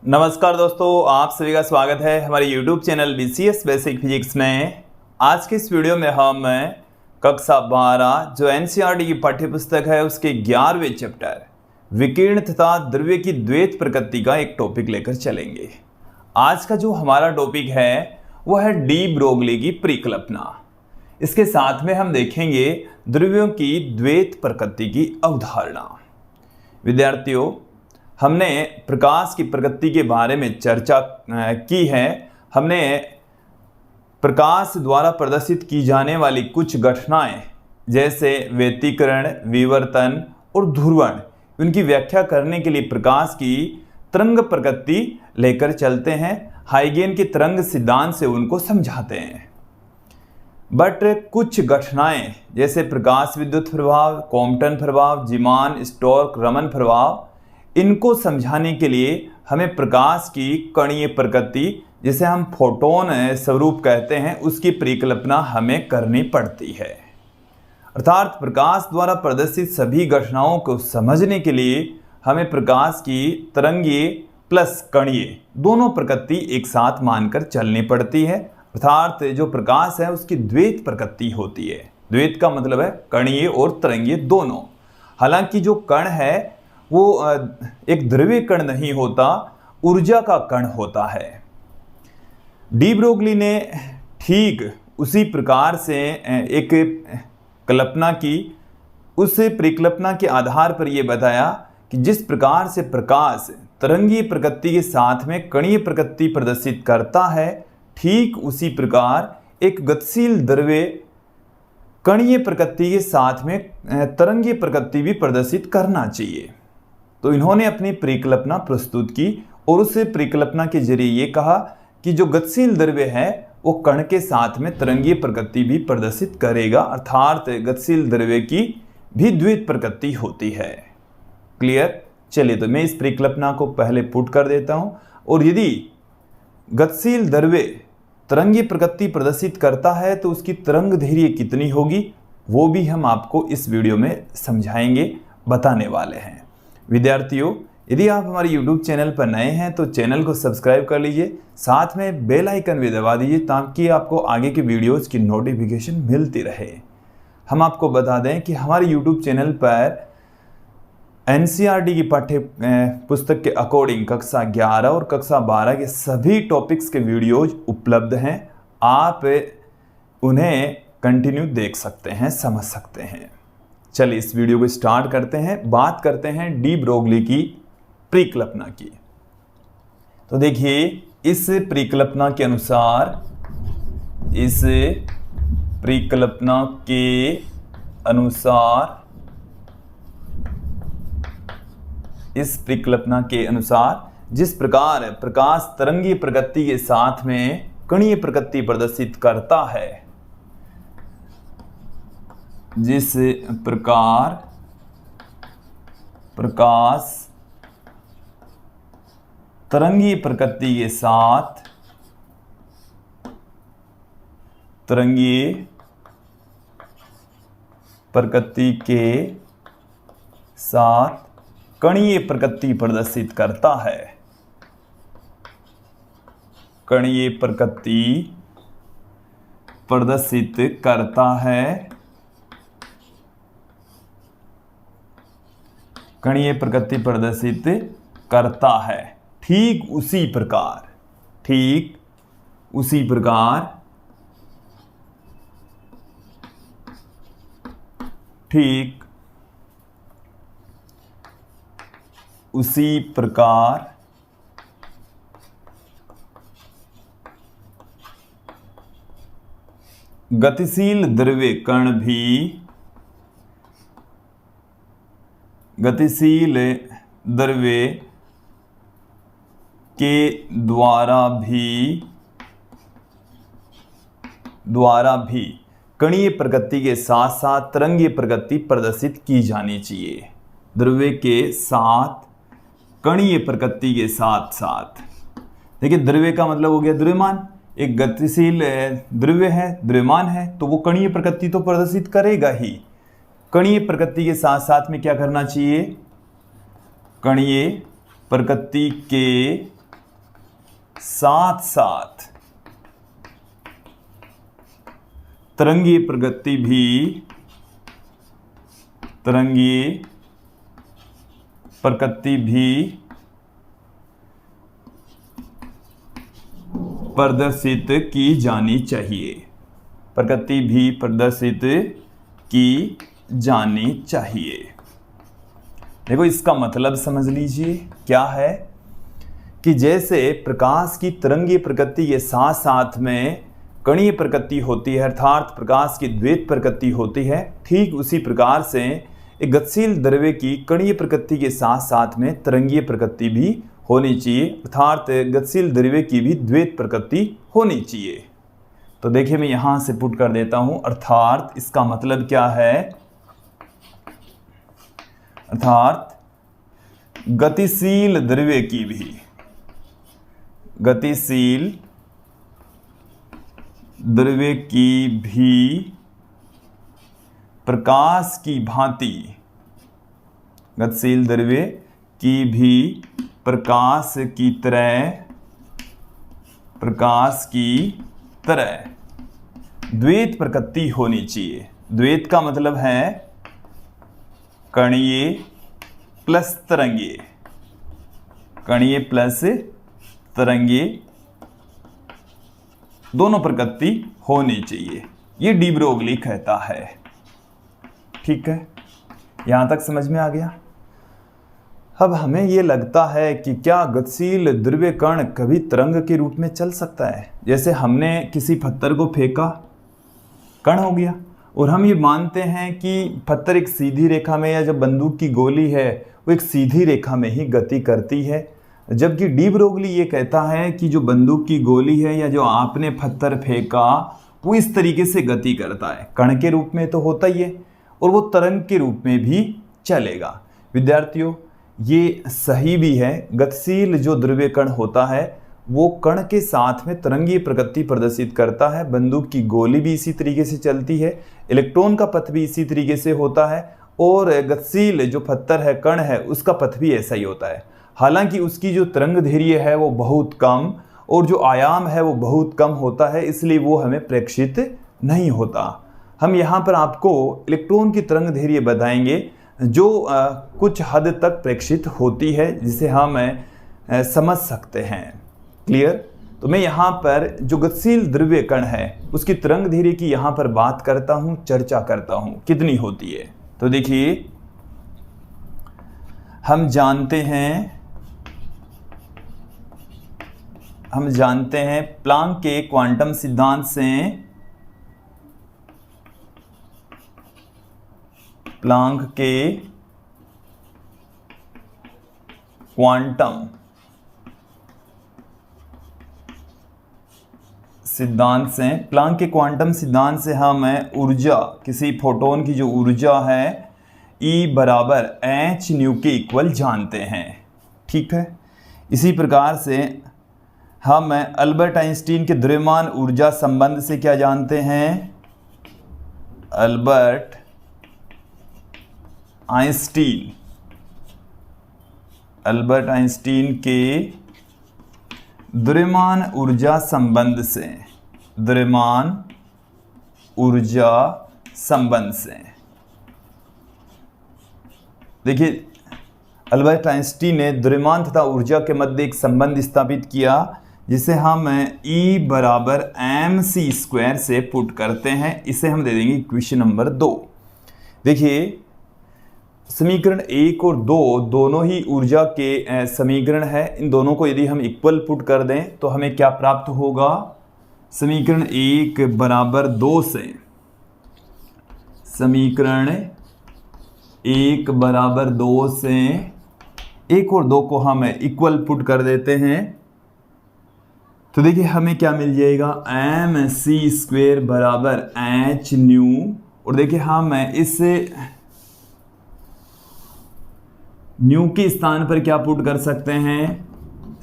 नमस्कार दोस्तों, आप सभी का स्वागत है हमारे YouTube channel BCS basic physics में। आज की इस वीडियो में हम कक्षा 12 जो NCERT की पाठ्यपुस्तक है उसके 11वें चैप्टर विकिरण तथा द्रव्य की द्वैत प्रकृति का एक टॉपिक लेकर चलेंगे। आज का जो हमारा टॉपिक है वह है डी ब्रोगली की परिकल्पना। इसके साथ में हम देखेंगे द्रव्यों की द्वैत प्रकृति की अवधारणा। विद्यार्थियों, हमने प्रकाश की प्रकृति के बारे में चर्चा की है। हमने प्रकाश द्वारा प्रदर्शित की जाने वाली कुछ घटनाएं जैसे व्यतिकरण, विवर्तन और ध्रुवण, उनकी व्याख्या करने के लिए प्रकाश की तरंग प्रकृति लेकर चलते हैं। हाइगेन के तरंग सिद्धांत से उनको समझाते हैं। बट कुछ घटनाएं जैसे प्रकाश विद्युत प्रभाव, कॉम्पटन प्रभाव, जीमान स्टोक्स रमन प्रभाव, इनको समझाने के लिए हमें प्रकाश की कणीय प्रकृति, जिसे हम फोटोन स्वरूप कहते हैं, उसकी परिकल्पना हमें करनी पड़ती है। अर्थात प्रकाश द्वारा प्रदर्शित सभी घटनाओं को समझने के लिए हमें प्रकाश की तरंगीय प्लस कणीय दोनों प्रकृति एक साथ मानकर चलनी पड़ती है। अर्थात जो प्रकाश है उसकी द्वैत प्रकृति होती है। द्वैत का मतलब है कणीय और तरंगीय दोनों। हालांकि जो कण है वो एक द्रव्य कण नहीं होता, ऊर्जा का कण होता है। डी ब्रोगली ने ठीक उसी प्रकार से एक कल्पना की। उस परिकल्पना के आधार पर यह बताया कि जिस प्रकार से प्रकाश तरंगीय प्रकृति के साथ में कणीय प्रकृति प्रदर्शित करता है, ठीक उसी प्रकार एक गतिशील द्रव्य कणीय प्रकृति के साथ में तरंगीय प्रकृति भी प्रदर्शित करना चाहिए। तो इन्होंने अपनी परिकल्पना प्रस्तुत की और उस परिकल्पना के जरिए ये कहा कि जो गतिशील द्रव्य है वो कण के साथ में तरंगीय प्रकृति भी प्रदर्शित करेगा। अर्थात गतिशील द्रव्य की भी द्वैत प्रकृति होती है। क्लियर? चलिए, तो मैं इस परिकल्पना को पहले पुट कर देता हूं। और यदि गतिशील द्रव्य तरंगीय प्रकृति प्रदर्शित करता है तो उसकी तरंग दैर्घ्य कितनी होगी, वो भी हम आपको इस वीडियो में समझाएंगे, बताने वाले हैं। विद्यार्थियों, यदि आप हमारे YouTube चैनल पर नए हैं तो चैनल को सब्सक्राइब कर लीजिए, साथ में बेल आइकन भी दबा दीजिए ताकि आपको आगे के वीडियोज़ की नोटिफिकेशन मिलती रहे। हम आपको बता दें कि हमारे YouTube चैनल पर NCERT की पाठ्य पुस्तक के अकॉर्डिंग कक्षा 11 और कक्षा 12 के सभी टॉपिक्स के वीडियोज उपलब्ध हैं। आप उन्हें कंटिन्यू देख सकते हैं, समझ सकते हैं। चलिए इस वीडियो को स्टार्ट करते हैं। बात करते हैं डी ब्रोगली की परिकल्पना की। तो देखिए, इस परिकल्पना के अनुसार जिस प्रकार प्रकाश तरंगीय प्रकृति के साथ में कणीय प्रकृति प्रदर्शित करता है, जिस प्रकार प्रकाश तरंगीय प्रकृति के साथ कणीय प्रकृति प्रदर्शित करता है, कणीय प्रकृति प्रदर्शित करता है, ठीक उसी प्रकार गतिशील द्रव्य कण भी के द्वारा भी कणीय प्रकृति के साथ साथ तरंगीय प्रकृति प्रदर्शित की जानी चाहिए। द्रव्य के साथ कणीय प्रकृति के साथ साथ, देखिए द्रव्य का मतलब हो गया द्रव्यमान। एक गतिशील द्रव्य है, द्रव्यमान है, तो वो कणीय प्रकृति तो प्रदर्शित करेगा ही। कणीय प्रकृति के साथ साथ में क्या करना चाहिए? कणीय प्रकृति के साथ साथ तरंगीय प्रकृति भी प्रदर्शित की जानी चाहिए। प्रकृति भी प्रदर्शित की जानी चाहिए। देखो इसका मतलब समझ लीजिए क्या है कि जैसे प्रकाश की तरंगीय प्रकृति के साथ साथ में कणीय प्रकृति होती है, अर्थात प्रकाश की द्वैत प्रकृति होती है, ठीक उसी प्रकार से एक गतिशील द्रव्य की कणीय प्रकृति के साथ साथ में तरंगीय प्रकृति भी होनी चाहिए, अर्थात गतिशील द्रव्य की भी द्वैत प्रकृति होनी चाहिए। तो देखिए मैं यहां से पुट कर देता हूं, अर्थात इसका मतलब क्या है, अर्थात गतिशील द्रव्य की भी प्रकाश की भांति, गतिशील द्रव्य की भी प्रकाश की तरह द्वैत प्रकृति होनी चाहिए। द्वैत का मतलब है कणीय प्लस तरंगीय, कणीय प्लस तरंगीय दोनों प्रकृति होनी चाहिए, ये डी ब्रोगली कहता है। ठीक है, यहां तक समझ में आ गया। अब हमें ये लगता है कि क्या गतिशील द्रव्य कण कभी तरंग के रूप में चल सकता है। जैसे हमने किसी पत्थर को फेंका, कण हो गया, और हम ये मानते हैं कि पत्थर एक सीधी रेखा में, या जब बंदूक की गोली है वो एक सीधी रेखा में ही गति करती है, जबकि डी ब्रोगली ये कहता है कि जो बंदूक की गोली है या जो आपने पत्थर फेंका वो इस तरीके से गति करता है, कण के रूप में तो होता ही है और वो तरंग के रूप में भी चलेगा। विद्यार्थियों ये सही भी है, गतिशील जो द्रव्य कण होता है वो कण के साथ में तरंगीय प्रकृति प्रदर्शित करता है। बंदूक की गोली भी इसी तरीके से चलती है, इलेक्ट्रॉन का पथ भी इसी तरीके से होता है, और गतिशील जो पत्थर है, कण है, उसका पथ भी ऐसा ही होता है। हालांकि उसकी जो तरंग दैर्घ्य है वो बहुत कम और जो आयाम है वो बहुत कम होता है, इसलिए वो हमें प्रेक्षित नहीं होता। हम यहाँ पर आपको इलेक्ट्रॉन की तरंग दैर्घ्य बताएंगे जो कुछ हद तक प्रेक्षित होती है, जिसे हम समझ सकते हैं। क्लियर? तो मैं यहाँ पर जो गतिशील द्रव्य कण है उसकी तरंग दैर्घ्य की यहाँ पर बात करता हूँ, चर्चा करता हूँ कितनी होती है। तो देखिए हम जानते हैं प्लांक के क्वांटम सिद्धांत से, प्लांक के क्वांटम सिद्धांत से हम ऊर्जा, किसी फोटोन की जो ऊर्जा है E बराबर h न्यू के इक्वल जानते हैं। ठीक है, इसी प्रकार से हम अल्बर्ट आइंस्टीन के द्रव्यमान ऊर्जा संबंध से क्या जानते हैं, अल्बर्ट आइंस्टीन के द्रव्यमान ऊर्जा संबंध से, देखिए अल्बर्ट आइंस्टीन ने द्रव्यमान तथा ऊर्जा के मध्य एक संबंध स्थापित किया, जिसे हम E बराबर mc² से पुट करते हैं। इसे हम दे देंगे इक्वेशन नंबर 2। देखिए समीकरण 1 और 2 दोनों ही ऊर्जा के समीकरण है। इन दोनों को यदि हम इक्वल पुट कर दें तो हमें क्या प्राप्त होगा, समीकरण 1 बराबर 2 से, समीकरण 1 बराबर 2 से 1 और 2 को हम इक्वल पुट कर देते हैं। तो देखिए हमें क्या मिल जाएगा, mc² बराबर h न्यू, और देखिए हम इस न्यू के स्थान पर क्या पुट कर सकते हैं,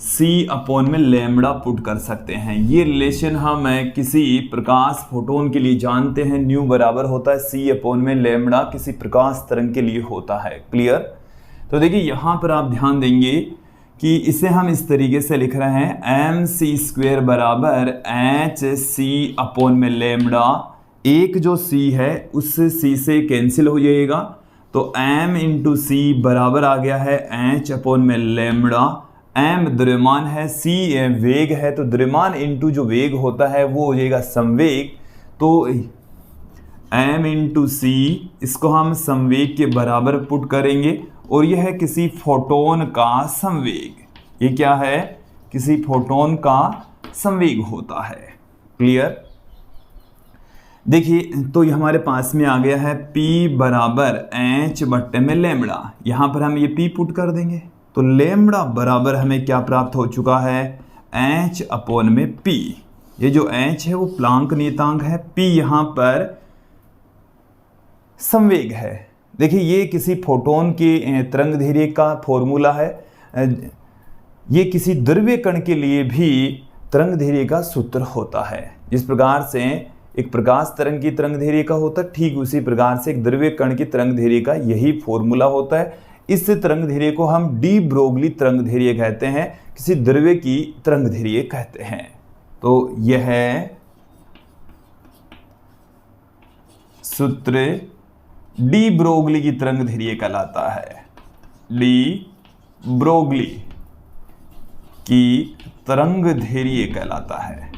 c/λ पुट कर सकते हैं। ये रिलेशन हम किसी प्रकाश फोटोन के लिए जानते हैं, न्यू बराबर होता है c/λ, किसी प्रकाश तरंग के लिए होता है। क्लियर? तो देखिए यहाँ पर आप ध्यान देंगे कि इसे हम इस तरीके से लिख रहे हैं mc² बराबर hc अपॉन में लेमड़ा। एक जो c है उस c से कैंसिल हो जाएगा, तो m इंटू सी बराबर आ गया है h अपॉन में लेमड़ा। m द्रव्यमान है, c वेग है, तो द्रव्यमान इंटू जो वेग होता है वो हो जाएगा संवेग। तो m इंटू सी, इसको हम संवेग के बराबर पुट करेंगे और यह है किसी फोटोन का संवेग। ये क्या है? किसी फोटोन का संवेग होता है। क्लियर? देखिए, तो ये हमारे पास में आ गया है P बराबर h बट्टे में लेमड़ा। यहाँ पर हम ये P पुट कर देंगे, तो लेमड़ा बराबर हमें क्या प्राप्त हो चुका है? h अपॉन में P। ये जो h है वो प्लांक नियतांक है, P यहाँ पर संवेग है। देखिए, ये किसी फोटोन के तरंगदैर्घ्य का फॉर्मूला है। ये किसी द्रव्य कण के लिए भी तरंगदैर्घ्य का सूत्र होता है। जिस प्रकार से एक प्रकाश तरंग की तरंगदैर्घ्य का होता है, ठीक उसी प्रकार से एक द्रव्य कण की तरंगदैर्घ्य का यही फॉर्मूला होता है। इस तरंगदैर्घ्य को हम डी ब्रोगली तरंगदैर्घ्य कहते हैं, किसी द्रव्य की तरंगदैर्घ्य कहते हैं। तो यह सूत्र डी ब्रोगली की तरंगदैर्घ्य कहलाता है। डी ब्रोगली की तरंगदैर्घ्य कहलाता है,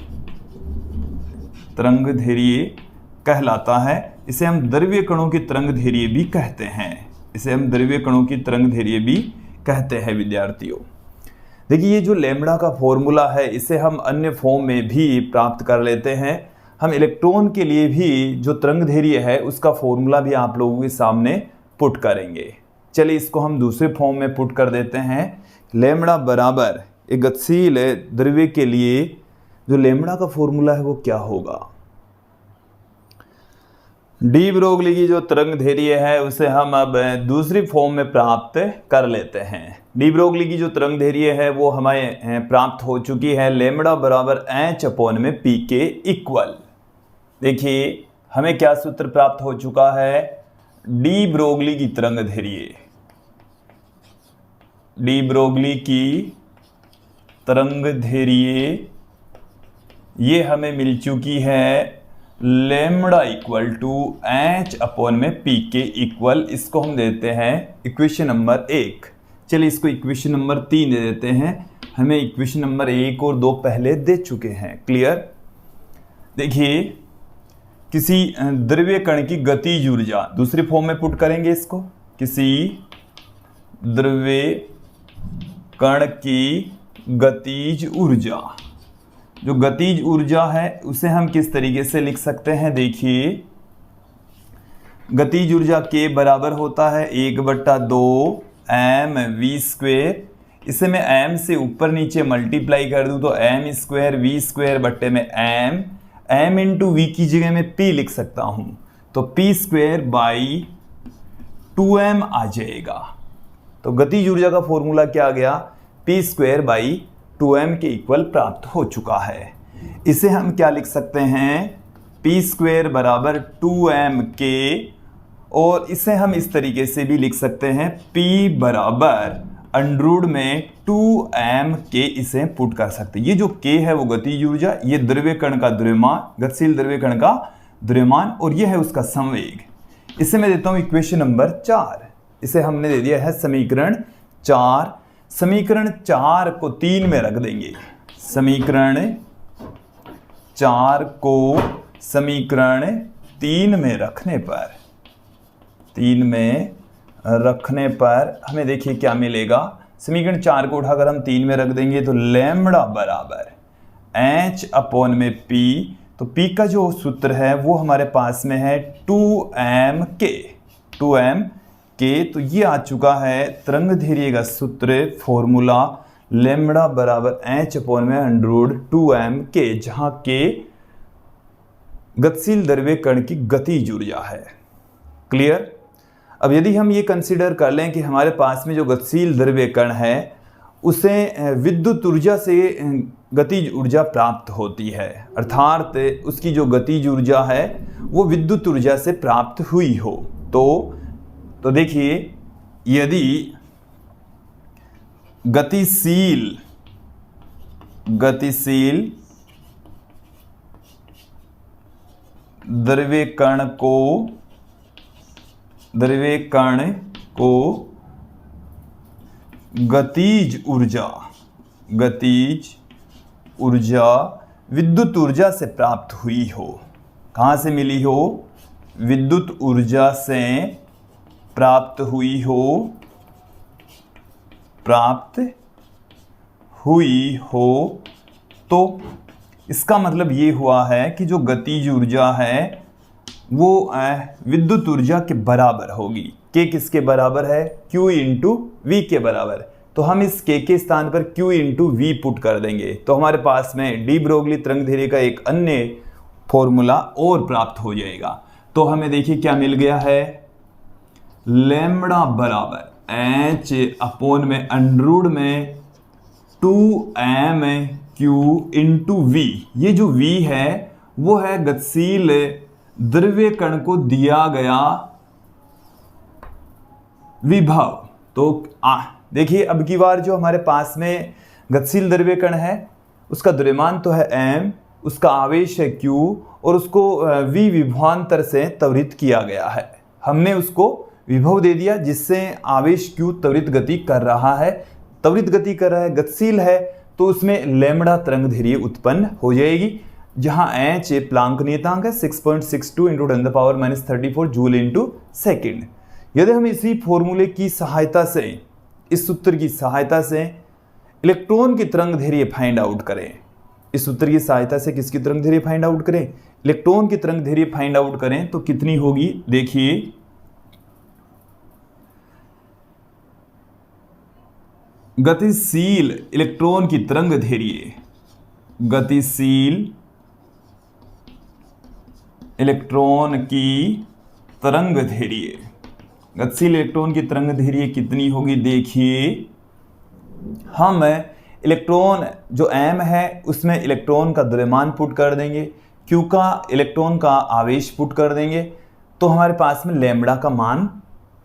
तरंगदैर्घ्य कहलाता है। इसे हम द्रव्य कणों की तरंगदैर्घ्य भी कहते हैं, इसे हम द्रव्य कणों की तरंगदैर्घ्य भी कहते हैं विद्यार्थियों। देखिए, ये जो लेमड़ा का फॉर्मूला है इसे हम अन्य फॉर्म में भी प्राप्त कर लेते हैं। हम इलेक्ट्रॉन के लिए भी जो तरंगदैर्घ्य है उसका फॉर्मूला भी आप लोगों के सामने पुट करेंगे। चलिए, इसको हम दूसरे फॉर्म में पुट कर देते हैं। लेमड़ा बराबर एक गतिशील द्रव्य के लिए जो लेमड़ा का फॉर्मूला है वो क्या होगा? डी ब्रोगली की जो तरंगदैर्घ्य है उसे हम अब दूसरी फॉर्म में प्राप्त कर लेते हैं। डी ब्रोगली की जो तरंगदैर्घ्य है वो हमें प्राप्त हो चुकी है, लेमड़ा बराबर h अपॉन में p के इक्वल। देखिए, हमें क्या सूत्र प्राप्त हो चुका है? डी ब्रोगली की तरंगदैर्घ्य, डी ब्रोगली की तरंगदैर्घ्य ये हमें मिल चुकी है lambda equal to h upon में p के इक्वल। इसको हम देते हैं इक्वेशन नंबर 1। चलिए, इसको इक्वेशन नंबर 3 दे देते हैं। हमें इक्वेशन नंबर 1 और 2 पहले दे चुके हैं। क्लियर? देखिए, किसी द्रव्य कण की गतिज ऊर्जा, दूसरी फॉर्म में पुट करेंगे इसको, किसी द्रव्य कण की गतिज ऊर्जा, जो गतिज ऊर्जा है उसे हम किस तरीके से लिख सकते हैं? देखिए, गतिज ऊर्जा के बराबर होता है 1/2 mv²। इसे मैं m से ऊपर नीचे मल्टीप्लाई कर दूं तो m² v² बट्टे में m इंटू वी की जगह में p लिख सकता हूं, तो p² बाई 2m आ जाएगा। तो गतिज ऊर्जा का फॉर्मूला क्या आ गया? p² बाई 2m के इक्वल प्राप्त हो चुका है। इसे हम क्या लिख सकते हैं? p² बराबर 2m के, और इसे हम इस तरीके से भी लिख सकते हैं p बराबर अंडरूट में 2m के, इसे पुट कर सकते हैं। ये जो k है वो गतिज ऊर्जा, ये द्रव्य कण का द्रव्यमान, गतिशील द्रव्य कण का द्रव्यमान, और यह है उसका संवेग। इसे मैं देता हूं इक्वेशन नंबर 4। इसे हमने दे दिया है समीकरण 4। समीकरण 4 को 3 में रख देंगे। समीकरण 4 को समीकरण 3 में रखने पर हमें देखिए क्या मिलेगा। समीकरण 4 को उठाकर हम 3 में रख देंगे तो लेमड़ा बराबर h अपॉन में p। तो p का जो सूत्र है वो हमारे पास में है 2m के, तो ये आ चुका है तरंगदैर्घ्य का सूत्र, फॉर्मूला लेमड़ा बराबर h अपॉन में अंडरूट 2m के, जहां के गतिशील द्रव्य कण की गतिज ऊर्जा है। क्लियर? अब यदि हम ये कंसीडर कर लें कि हमारे पास में जो गतिशील द्रव्य कण है उसे विद्युत ऊर्जा से गतिज ऊर्जा प्राप्त होती है, अर्थात उसकी जो गतिज ऊर्जा है वो विद्युत ऊर्जा से प्राप्त हुई हो, तो देखिए, यदि गतिशील द्रव्य कण को गतिज ऊर्जा विद्युत ऊर्जा से प्राप्त हुई हो। कहाँ से मिली हो? विद्युत ऊर्जा से प्राप्त हुई हो तो इसका मतलब ये हुआ है कि जो गतिज ऊर्जा है वो विद्युत ऊर्जा के बराबर होगी। K किसके बराबर है? Q इंटू वी के बराबर। तो हम इस K के स्थान पर Q इंटू वी पुट कर देंगे तो हमारे पास में डी ब्रोगली तरंगदैर्घ्य का एक अन्य फॉर्मूला और प्राप्त हो जाएगा। तो हमें देखिए क्या मिल गया है, लैम्बडा बराबर H अपॉन में अंडररूट में 2m Q इंटू वी। ये जो V है वो है गतिशील द्रव्य कण को दिया गया विभव। तो देखिए अब की बार जो हमारे पास में गतिशील द्रव्य कण है उसका द्रव्यमान तो है m, उसका आवेश है q और उसको v विभवांतर से त्वरित किया गया है। हमने उसको विभव दे दिया जिससे आवेश q त्वरित गति कर रहा है, गतिशील है तो उसमें लैम्बडा तरंगदैर्घ्य उत्पन्न हो जाएगी जहां h प्लांक नियतांक है 6.62 इंटू 10⁻³ जूल इंटू सेकेंड। यदि हम इसी फॉर्मूले की सहायता से, इस सूत्र की सहायता से इलेक्ट्रॉन की तरंगदैर्घ्य फाइंड आउट करें, इस सूत्र की सहायता से किसकी तरंगदैर्घ्य फाइंड आउट करें? इलेक्ट्रॉन की तरंगदैर्घ्य फाइंड आउट करें तो कितनी होगी? देखिए गतिशील इलेक्ट्रॉन की तरंगदैर्घ्य, गतिशील इलेक्ट्रॉन की तरंगदैर्घ्य कितनी होगी? देखिए हम इलेक्ट्रॉन जो m है उसमें इलेक्ट्रॉन का द्रव्यमान पुट कर देंगे, q का इलेक्ट्रॉन का आवेश पुट कर देंगे तो हमारे पास में लैम्बडा का मान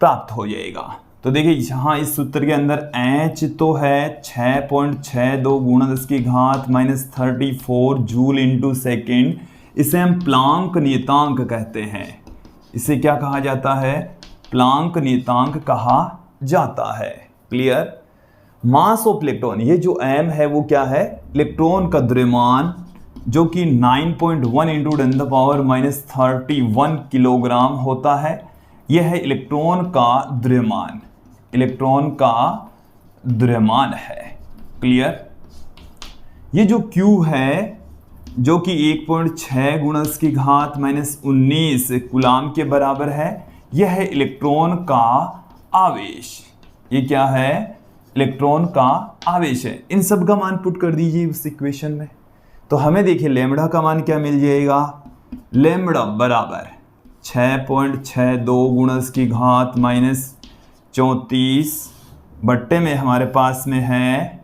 प्राप्त हो जाएगा। तो देखिए यहाँ इस सूत्र के अंदर h तो है 6.62 × 10⁻34 जूल इंटू सेकेंड। इसे हम प्लांक नियतांक कहते हैं। इसे क्या कहा जाता है? प्लांक नियतांक कहा जाता है। क्लियर? मास ऑफ इलेक्ट्रॉन, ये जो m है वो क्या है? इलेक्ट्रॉन का द्रव्यमान जो कि 9.1 इंटू 10⁻31 किलोग्राम होता है। यह है इलेक्ट्रॉन का द्रव्यमान है। क्लियर? ये जो Q है जो कि 1.6 × 10⁻19 कूलाम के बराबर है, यह है इलेक्ट्रॉन का आवेश। ये क्या है? इलेक्ट्रॉन का आवेश है। इन सब का मान पुट कर दीजिए उस इक्वेशन में तो हमें देखिए लैम्बडा का मान क्या मिल जाएगा? लैम्बडा बराबर 6.62 × 10⁻34 बट्टे में हमारे पास में है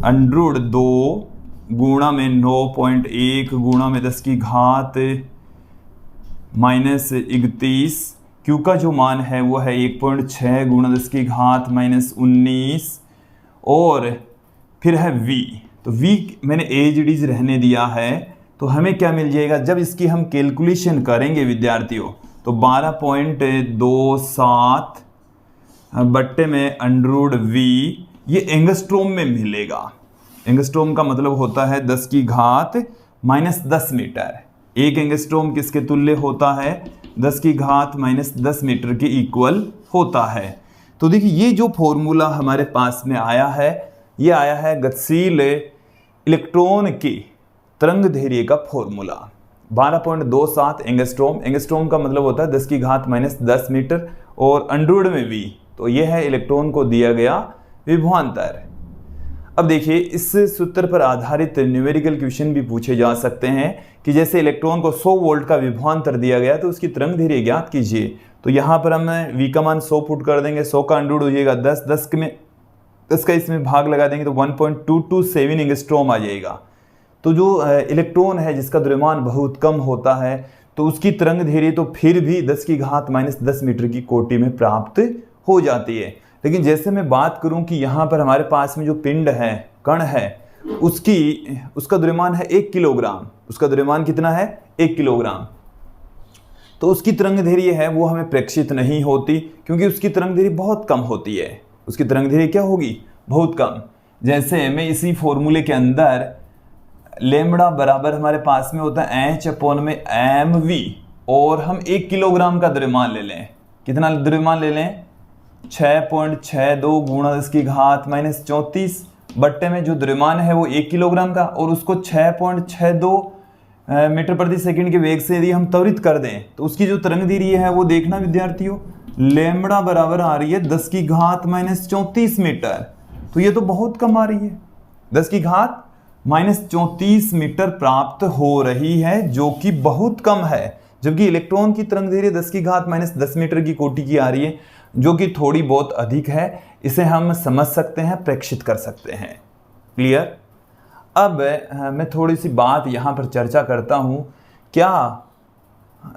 अंडररूट 2 गुणा में 9.1 गुणा में 10⁻31। Q का जो मान है वो है 1.6 × 10⁻19 और फिर है V। तो V मैंने एज इट इज रहने दिया है तो हमें क्या मिल जाएगा? जब इसकी हम कैलकुलेशन करेंगे विद्यार्थियों तो 12.27 बट्टे में अंडररूट V ये एंगस्ट्रोम में मिलेगा। एंगस्ट्रोम का मतलब होता है 10⁻10 मीटर। एक एंगस्ट्रोम किसके तुल्य होता है? 10⁻10 मीटर के इक्वल होता है। तो देखिए ये जो फॉर्मूला हमारे पास में आया है ये आया है गतिशील इलेक्ट्रॉन की तरंगदैर्घ्य का फॉर्मूला 12.27 एंगस्ट्रोम। एंगस्ट्रोम का मतलब होता है 10⁻10 मीटर और अंडररूट में V। तो यह है इलेक्ट्रॉन को दिया गया विभवांतर। अब देखिए इस सूत्र पर आधारित न्यूमेरिकल क्वेश्चन भी पूछे जा सकते हैं कि जैसे इलेक्ट्रॉन को 100 वोल्ट का विभवांतर दिया गया तो उसकी तरंगदैर्घ्य ज्ञात कीजिए। तो यहाँ पर हम V का मान 100 पुट कर देंगे, 100 का अंडररूट हो जाएगा 10, 10 का इसमें भाग लगा देंगे तो 1.227 एंगस्ट्रॉम आ जाएगा। तो जो इलेक्ट्रॉन है जिसका द्रव्यमान बहुत कम होता है तो उसकी तरंगदैर्घ्य तो फिर भी 10⁻10 मीटर की कोटि में प्राप्त हो जाती है। लेकिन जैसे मैं बात करूं कि यहाँ पर हमारे पास में जो पिंड है, कण है, उसका द्रव्यमान है 1 किलोग्राम। उसका द्रव्यमान कितना है? 1 किलोग्राम। तो उसकी तरंगदैर्घ्य है वो हमें प्रेक्षित नहीं होती, क्योंकि उसकी तरंगदैर्घ्य बहुत कम होती है। उसकी तरंगदैर्घ्य क्या होगी? बहुत कम। जैसे मैं इसी फॉर्मूले के अंदर लेमड़ा बराबर हमारे पास में होता है H/mv, और हम 1 किलोग्राम का द्रव्यमान ले लें। कितना द्रव्यमान ले लें? 6.62 गुणा 10⁻⁻34 बट्टे में जो द्रव्यमान है वो 1 किलोग्राम का, और उसको 6.62 मीटर प्रति सेकंड के वेग से यदि हम त्वरित कर दें तो उसकी जो तरंगदैर्घ्य है वो देखना विद्यार्थियों, लेमड़ा बराबर आ रही है 10⁻⁻34 मीटर। तो ये तो बहुत कम आ रही है, 10⁻⁻34 मीटर प्राप्त हो रही है, जो कि बहुत कम है। जबकि इलेक्ट्रॉन की तरंगदैर्घ्य 10⁻⁻10 मीटर की कोटि की आ रही है, जो कि थोड़ी बहुत अधिक है। इसे हम समझ सकते हैं, प्रेक्षित कर सकते हैं। क्लियर? अब मैं थोड़ी सी बात यहाँ पर चर्चा करता हूँ। क्या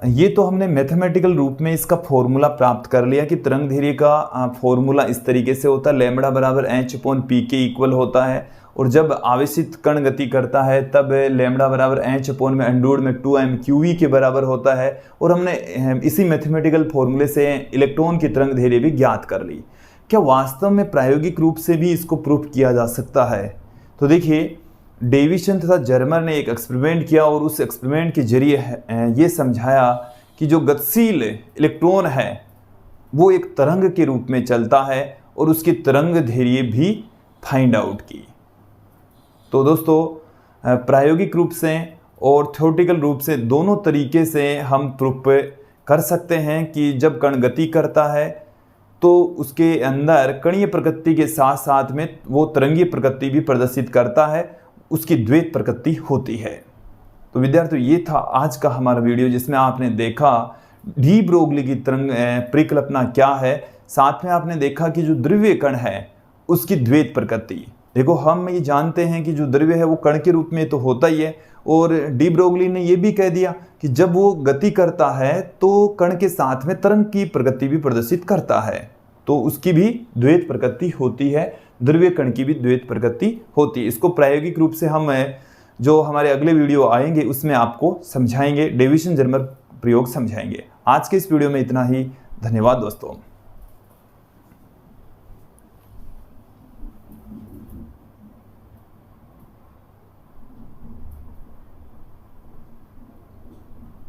ये तो हमने मैथमेटिकल रूप में इसका फॉर्मूला प्राप्त कर लिया कि तरंगदैर्घ्य का फॉर्मूला इस तरीके से होता है, लैम्बडा बराबर H/p के इक्वल होता है, और जब आवेशित कण गति करता है तब लैम्बडा बराबर H/2m के बराबर होता है। और हमने इसी मैथमेटिकल फॉर्मूले से इलेक्ट्रॉन की तरंगदैर्घ्य भी ज्ञात कर ली। क्या वास्तव में प्रायोगिक रूप से भी इसको प्रूफ किया जा सकता है? तो देखिए, डेविसन तथा जर्मर ने एक एक्सपेरिमेंट किया, और उस एक्सपेरिमेंट के जरिए ये समझाया कि जो गतिशील इलेक्ट्रॉन है वो एक तरंग के रूप में चलता है, और उसकी तरंगदैर्घ्य भी फाइंड आउट की। तो दोस्तों, प्रायोगिक रूप से और थ्योरेटिकल रूप से दोनों तरीके से हम प्रूफ कर सकते हैं कि जब कण गति करता है तो उसके अंदर कणीय प्रकृति के साथ साथ में वो तरंगीय प्रकृति भी प्रदर्शित करता है, उसकी द्वैत प्रकृति होती है। तो विद्यार्थियों, ये था आज का हमारा वीडियो, जिसमें आपने देखा डी ब्रोगली की तरंग परिकल्पना क्या है, साथ में आपने देखा कि जो द्रव्य कण है उसकी द्वैत प्रकृति। देखो, हम ये जानते हैं कि जो द्रव्य है वो कण के रूप में तो होता ही है, और डी ब्रोगली ने ये भी कह दिया कि जब वो गति करता है तो कण के साथ में तरंग की प्रकृति भी प्रदर्शित करता है, तो उसकी भी द्वैत प्रकृति होती है, द्रव्य कण की भी द्वैत प्रकृति होती है। इसको प्रायोगिक रूप से हम जो हमारे अगले वीडियो आएंगे उसमें आपको समझाएंगे, डेविसन जर्मर प्रयोग समझाएंगे। आज के इस वीडियो में इतना ही। धन्यवाद दोस्तों।